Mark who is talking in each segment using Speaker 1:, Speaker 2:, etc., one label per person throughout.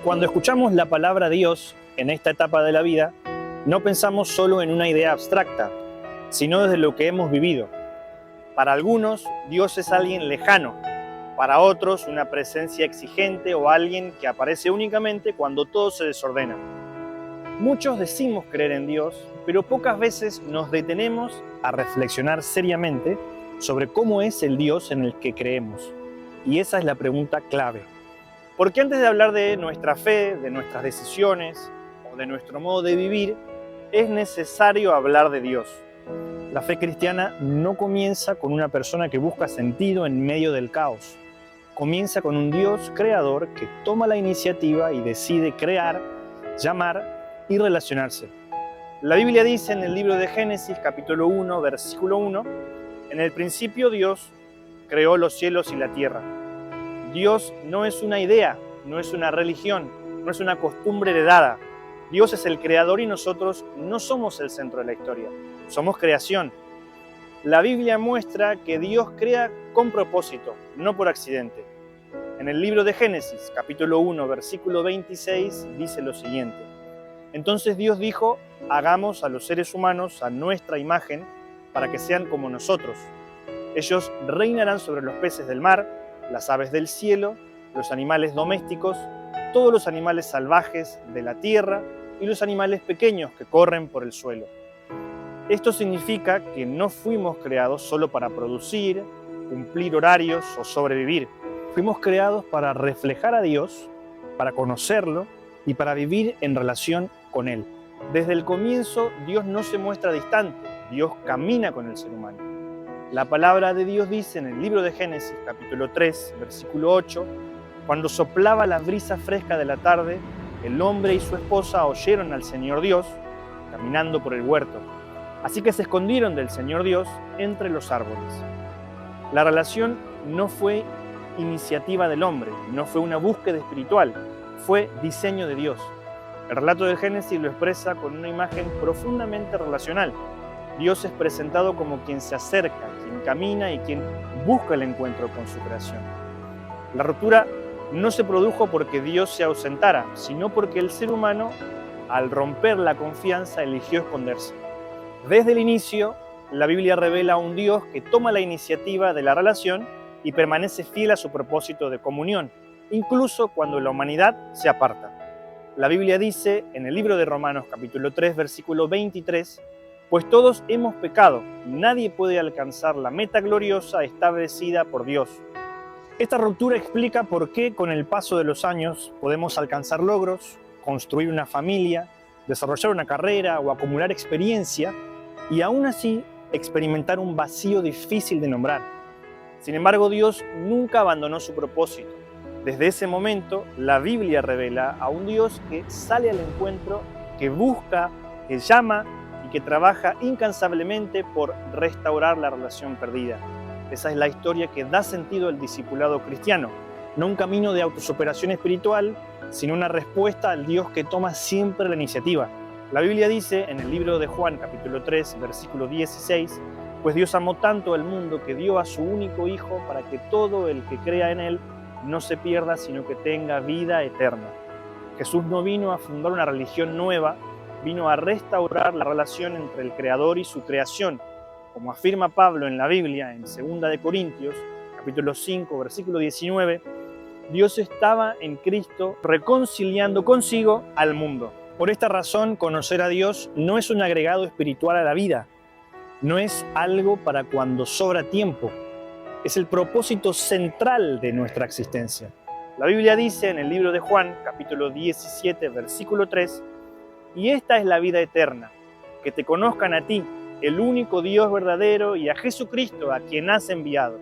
Speaker 1: Cuando escuchamos la palabra Dios en esta etapa de la vida, no pensamos solo en una idea abstracta, sino desde lo que hemos vivido. Para algunos, Dios es alguien lejano, para otros una presencia exigente o alguien que aparece únicamente cuando todo se desordena. Muchos decimos creer en Dios, pero pocas veces nos detenemos a reflexionar seriamente sobre cómo es el Dios en el que creemos. Y esa es la pregunta clave. Porque antes de hablar de nuestra fe, de nuestras decisiones o de nuestro modo de vivir, es necesario hablar de Dios. La fe cristiana no comienza con una persona que busca sentido en medio del caos. Comienza con un Dios creador que toma la iniciativa y decide crear, llamar y relacionarse. La Biblia dice en el libro de Génesis, capítulo 1, versículo 1, en el principio Dios creó los cielos y la tierra. Dios no es una idea, no es una religión, no es una costumbre heredada. Dios es el creador y nosotros no somos el centro de la historia, somos creación. La Biblia muestra que Dios crea con propósito, no por accidente. En el libro de Génesis, capítulo 1, versículo 26, dice lo siguiente. Entonces Dios dijo, hagamos a los seres humanos a nuestra imagen para que sean como nosotros. Ellos reinarán sobre los peces del mar, las aves del cielo, los animales domésticos, todos los animales salvajes de la tierra y los animales pequeños que corren por el suelo. Esto significa que no fuimos creados solo para producir, cumplir horarios o sobrevivir. Fuimos creados para reflejar a Dios, para conocerlo y para vivir en relación con Él. Desde el comienzo, Dios no se muestra distante, Dios camina con el ser humano. La palabra de Dios dice en el libro de Génesis, capítulo 3, versículo 8, cuando soplaba la brisa fresca de la tarde, el hombre y su esposa oyeron al Señor Dios caminando por el huerto. Así que se escondieron del Señor Dios entre los árboles. La relación no fue iniciativa del hombre, no fue una búsqueda espiritual, fue diseño de Dios. El relato del Génesis lo expresa con una imagen profundamente relacional. Dios es presentado como quien se acerca, quien camina y quien busca el encuentro con su creación. La ruptura no se produjo porque Dios se ausentara, sino porque el ser humano, al romper la confianza, eligió esconderse. Desde el inicio, la Biblia revela a un Dios que toma la iniciativa de la relación y permanece fiel a su propósito de comunión, incluso cuando la humanidad se aparta. La Biblia dice en el libro de Romanos, capítulo 3, versículo 23, pues todos hemos pecado, nadie puede alcanzar la meta gloriosa establecida por Dios. Esta ruptura explica por qué con el paso de los años podemos alcanzar logros, construir una familia, desarrollar una carrera o acumular experiencia y aún así experimentar un vacío difícil de nombrar. Sin embargo, Dios nunca abandonó su propósito. Desde ese momento, la Biblia revela a un Dios que sale al encuentro, que busca, que llama y que trabaja incansablemente por restaurar la relación perdida. Esa es la historia que da sentido al discipulado cristiano, no un camino de autosuperación espiritual, sino una respuesta al Dios que toma siempre la iniciativa. La Biblia dice en el libro de Juan, capítulo 3, versículo 16, pues Dios amó tanto al mundo que dio a su único Hijo para que todo el que crea en Él no se pierda, sino que tenga vida eterna. Jesús no vino a fundar una religión nueva, vino a restaurar la relación entre el Creador y su creación. Como afirma Pablo en la Biblia, en 2 de Corintios, capítulo 5, versículo 19, Dios estaba en Cristo reconciliando consigo al mundo. Por esta razón, conocer a Dios no es un agregado espiritual a la vida, no es algo para cuando sobra tiempo, es el propósito central de nuestra existencia. La Biblia dice en el libro de Juan, capítulo 17, versículo 3, y esta es la vida eterna, que te conozcan a ti, el único Dios verdadero, y a Jesucristo, a quien has enviado.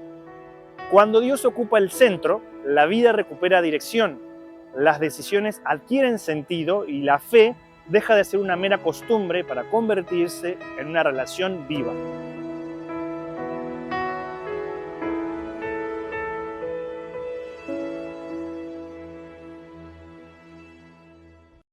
Speaker 1: Cuando Dios ocupa el centro, la vida recupera dirección, las decisiones adquieren sentido y la fe deja de ser una mera costumbre para convertirse en una relación viva.